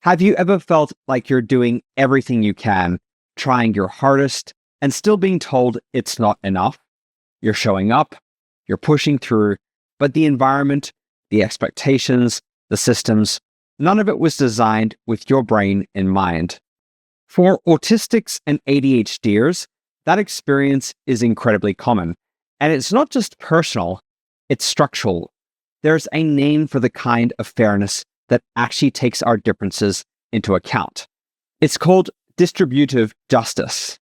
Have you ever felt like you're doing everything you can, trying your hardest, and still being told it's not enough? You're showing up, you're pushing through, but the environment, the expectations, the systems, none of it was designed with your brain in mind. For autistics and ADHDers, that experience is incredibly common. And it's not just personal, it's structural. There's a name for the kind of fairness that actually takes our differences into account. It's called distributive justice.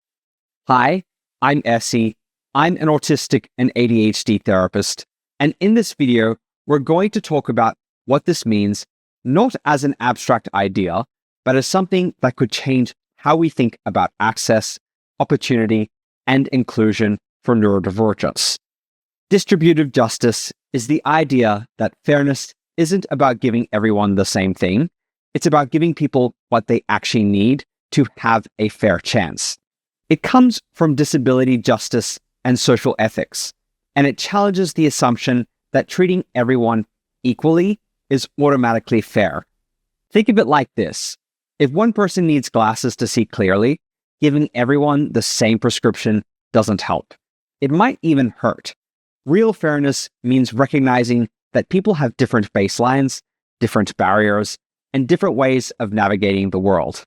Hi, I'm Essie. I'm an autistic and ADHD therapist. And in this video, we're going to talk about what this means, not as an abstract idea, but as something that could change how we think about access, opportunity, and inclusion for neurodivergence. Distributive justice is the idea that fairness isn't about giving everyone the same thing. It's about giving people what they actually need to have a fair chance. It comes from disability justice and social ethics, and it challenges the assumption that treating everyone equally is automatically fair. Think of it like this. If one person needs glasses to see clearly, giving everyone the same prescription doesn't help. It might even hurt. Real fairness means recognizing that people have different baselines, different barriers, and different ways of navigating the world.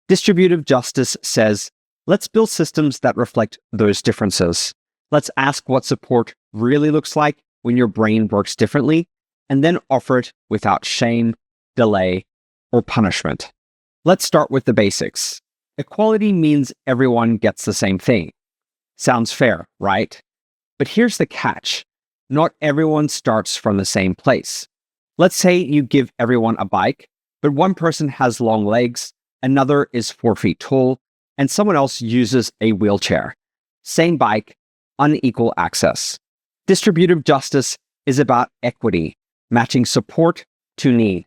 Distributive justice says, let's build systems that reflect those differences. Let's ask what support really looks like when your brain works differently, and then offer it without shame, delay, or punishment. Let's start with the basics. Equality means everyone gets the same thing. Sounds fair, right? But here's the catch. Not everyone starts from the same place. Let's say you give everyone a bike, but one person has long legs, another is 4 feet tall, and someone else uses a wheelchair. Same bike, unequal access. Distributive justice is about equity, matching support to need.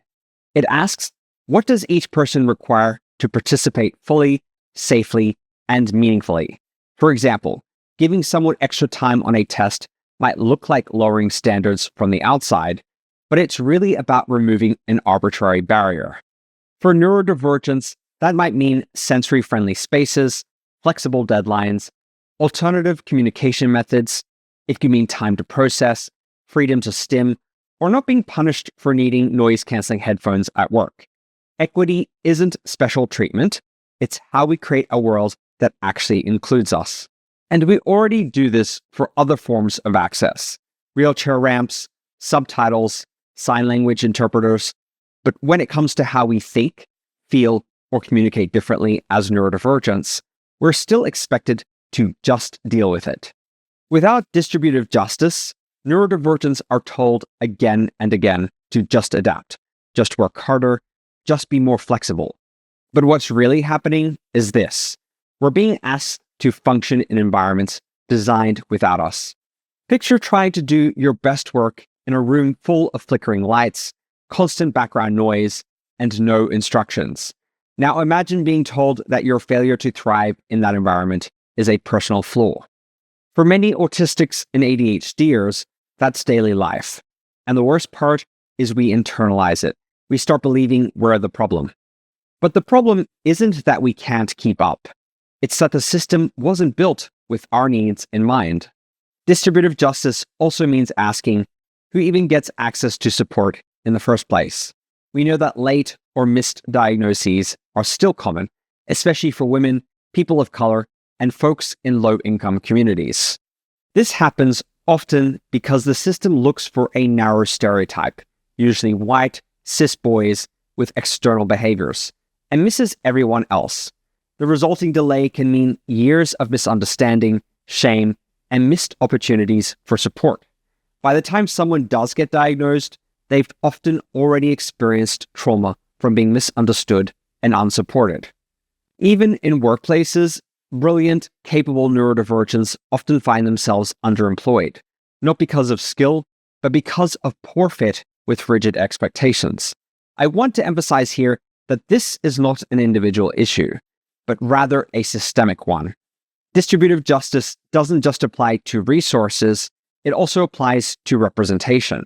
It asks, what does each person require to participate fully, safely, and meaningfully? For example, giving someone extra time on a test might look like lowering standards from the outside, but it's really about removing an arbitrary barrier. For neurodivergence, that might mean sensory-friendly spaces, flexible deadlines, alternative communication methods. It could mean time to process, freedom to stim, or not being punished for needing noise-canceling headphones at work. Equity isn't special treatment. It's how we create a world that actually includes us. And we already do this for other forms of access. Wheelchair ramps, subtitles, sign language interpreters. But when it comes to how we think, feel, or communicate differently as neurodivergents, we're still expected to just deal with it. Without distributive justice, neurodivergents are told again and again to just adapt, just work harder, just be more flexible. But what's really happening is this. We're being asked to function in environments designed without us. Picture trying to do your best work in a room full of flickering lights, constant background noise, and no instructions. Now imagine being told that your failure to thrive in that environment is a personal flaw. For many autistics and ADHDers, that's daily life. And the worst part is we internalize it. We start believing we're the problem. But the problem isn't that we can't keep up. It's that the system wasn't built with our needs in mind. Distributive justice also means asking who even gets access to support in the first place. We know that late or missed diagnoses are still common, especially for women, people of color, and folks in low-income communities. This happens often because the system looks for a narrow stereotype, usually white, cis boys with external behaviors, and misses everyone else. The resulting delay can mean years of misunderstanding, shame, and missed opportunities for support. By the time someone does get diagnosed, they've often already experienced trauma from being misunderstood and unsupported. Even in workplaces, brilliant, capable neurodivergents often find themselves underemployed, not because of skill, but because of poor fit with rigid expectations. I want to emphasize here that this is not an individual issue, but rather a systemic one. Distributive justice doesn't just apply to resources, it also applies to representation.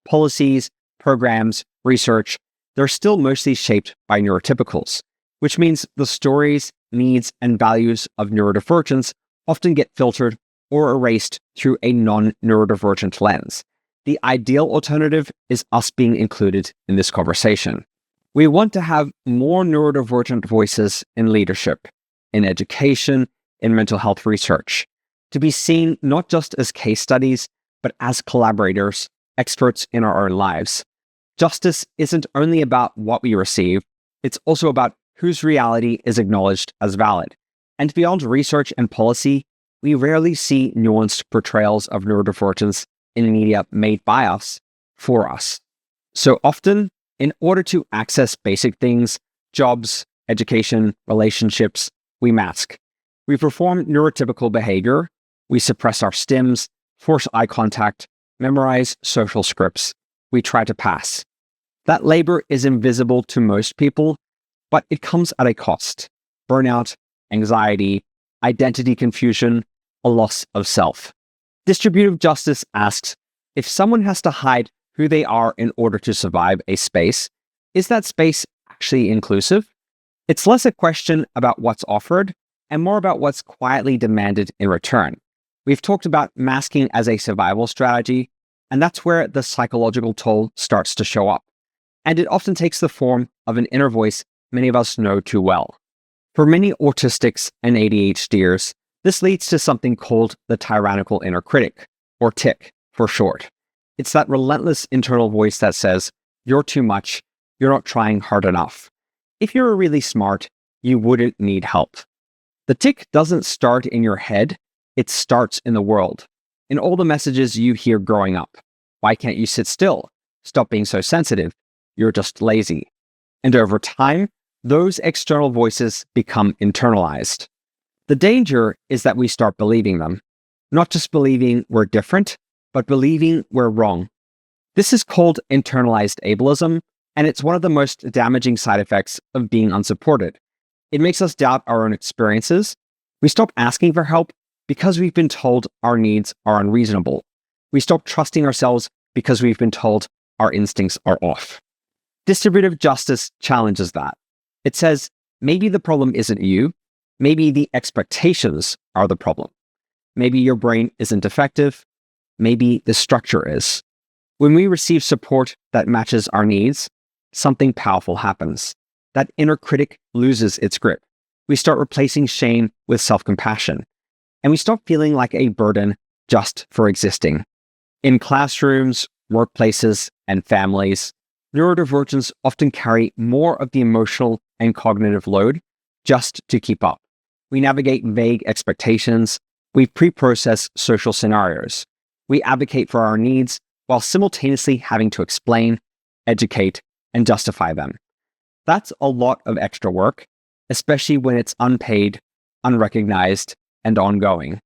Policies, programs, research, they're still mostly shaped by neurotypicals, which means the stories, needs, and values of neurodivergents often get filtered or erased through a non-neurodivergent lens. The ideal alternative is us being included in this conversation. We want to have more neurodivergent voices in leadership, in education, in mental health research, to be seen not just as case studies, but as collaborators, experts in our own lives. Justice isn't only about what we receive, it's also about whose reality is acknowledged as valid. And beyond research and policy, we rarely see nuanced portrayals of neurodivergence in media made by us, for us. So often, in order to access basic things, jobs, education, relationships, we mask. We perform neurotypical behavior, we suppress our stims, force eye contact, memorize social scripts. We try to pass. That labor is invisible to most people, but it comes at a cost. Burnout, anxiety, identity confusion, a loss of self. Distributive justice asks, if someone has to hide who they are in order to survive a space, is that space actually inclusive? It's less a question about what's offered and more about what's quietly demanded in return. We've talked about masking as a survival strategy, and that's where the psychological toll starts to show up. And it often takes the form of an inner voice many of us know too well. For many autistics and ADHDers, this leads to something called the tyrannical inner critic, or TIC for short. It's that relentless internal voice that says, you're too much, you're not trying hard enough. If you're really smart, you wouldn't need help. The TIC doesn't start in your head, it starts in the world, in all the messages you hear growing up. Why can't you sit still? Stop being so sensitive. You're just lazy. And over time, those external voices become internalized. The danger is that we start believing them, not just believing we're different, but believing we're wrong. This is called internalized ableism, and it's one of the most damaging side effects of being unsupported. It makes us doubt our own experiences. We stop asking for help because we've been told our needs are unreasonable. We stop trusting ourselves because we've been told our instincts are off. Distributive justice challenges that. It says, maybe the problem isn't you, maybe the expectations are the problem. Maybe your brain isn't effective, maybe the structure is. When we receive support that matches our needs, something powerful happens. That inner critic loses its grip. We start replacing shame with self-compassion, and we stop feeling like a burden just for existing. In classrooms, workplaces, and families, neurodivergents often carry more of the emotional and cognitive load just to keep up. We navigate vague expectations, we pre-process social scenarios, we advocate for our needs while simultaneously having to explain, educate, and justify them. That's a lot of extra work, especially when it's unpaid, unrecognized, and ongoing.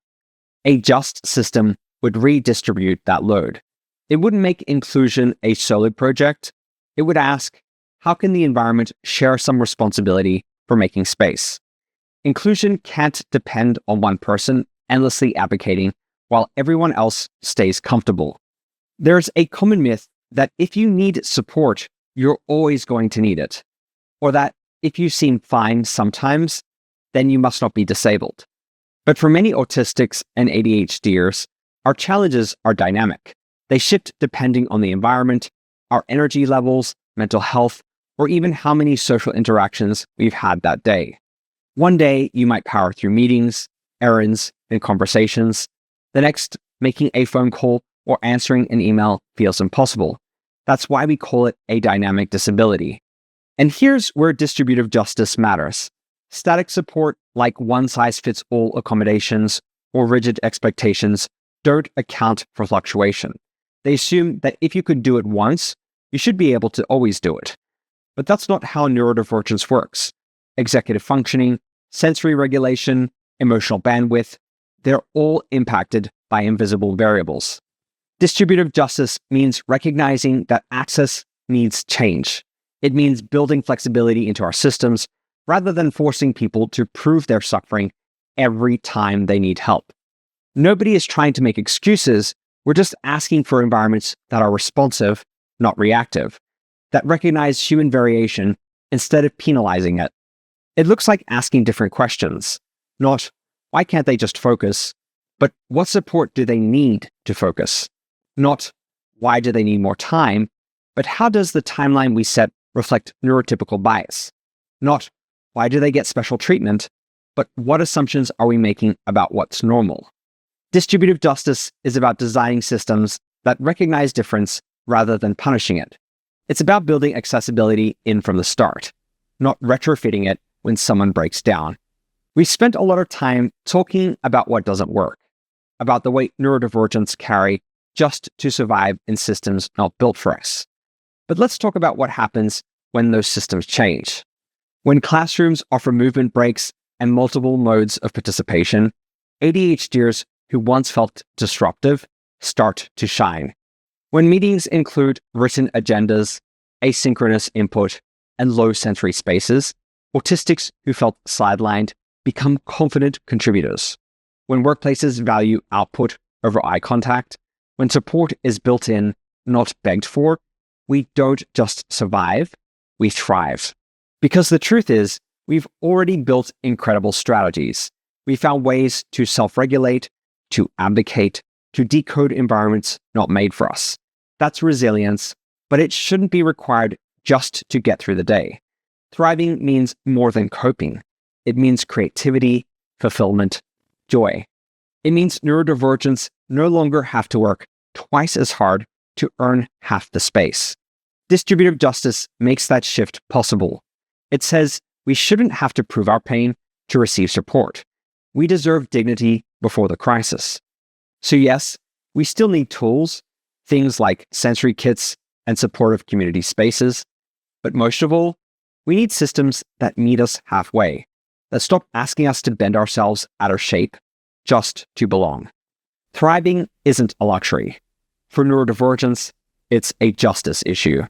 A just system would redistribute that load. It wouldn't make inclusion a solo project. It would ask, how can the environment share some responsibility for making space? Inclusion can't depend on one person endlessly advocating while everyone else stays comfortable. There's a common myth that if you need support, you're always going to need it, or that if you seem fine sometimes, then you must not be disabled. But for many autistics and ADHDers, our challenges are dynamic. They shift depending on the environment, our energy levels, mental health, or even how many social interactions we've had that day. One day, you might power through meetings, errands, and conversations. The next, making a phone call or answering an email feels impossible. That's why we call it a dynamic disability. And here's where distributive justice matters. Static support, like one-size-fits-all accommodations or rigid expectations, don't account for fluctuation. They assume that if you could do it once, you should be able to always do it. But that's not how neurodivergence works. Executive functioning, sensory regulation, emotional bandwidth, they're all impacted by invisible variables. Distributive justice means recognizing that access needs change. It means building flexibility into our systems rather than forcing people to prove their suffering every time they need help. Nobody is trying to make excuses. We're just asking for environments that are responsive, not reactive. that recognize human variation instead of penalizing it. It looks like asking different questions, not why can't they just focus, but what support do they need to focus? Not why do they need more time, but how does the timeline we set reflect neurotypical bias? Not why do they get special treatment, but what assumptions are we making about what's normal? Distributive justice is about designing systems that recognize difference rather than punishing it. It's about building accessibility in from the start, not retrofitting it when someone breaks down. We've spent a lot of time talking about what doesn't work, about the weight neurodivergents carry just to survive in systems not built for us. But let's talk about what happens when those systems change. When classrooms offer movement breaks and multiple modes of participation, ADHDers who once felt disruptive start to shine. When meetings include written agendas, asynchronous input, and low sensory spaces, autistics who felt sidelined become confident contributors. When workplaces value output over eye contact, when support is built in, not begged for, we don't just survive, we thrive. Because the truth is, we've already built incredible strategies. We found ways to self-regulate, to abdicate, to decode environments not made for us. That's resilience, but it shouldn't be required just to get through the day. Thriving means more than coping. It means creativity, fulfillment, joy. It means neurodivergents no longer have to work twice as hard to earn half the space. Distributive justice makes that shift possible. It says we shouldn't have to prove our pain to receive support. We deserve dignity before the crisis. So yes, we still need tools, things like sensory kits and supportive community spaces, but most of all, we need systems that meet us halfway, that stop asking us to bend ourselves out of shape just to belong. Thriving isn't a luxury. For neurodivergence, it's a justice issue.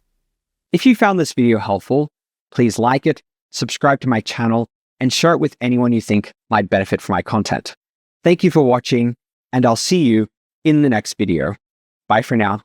If you found this video helpful, please like it, subscribe to my channel, and share it with anyone you think might benefit from my content. Thank you for watching, and I'll see you in the next video. Bye for now.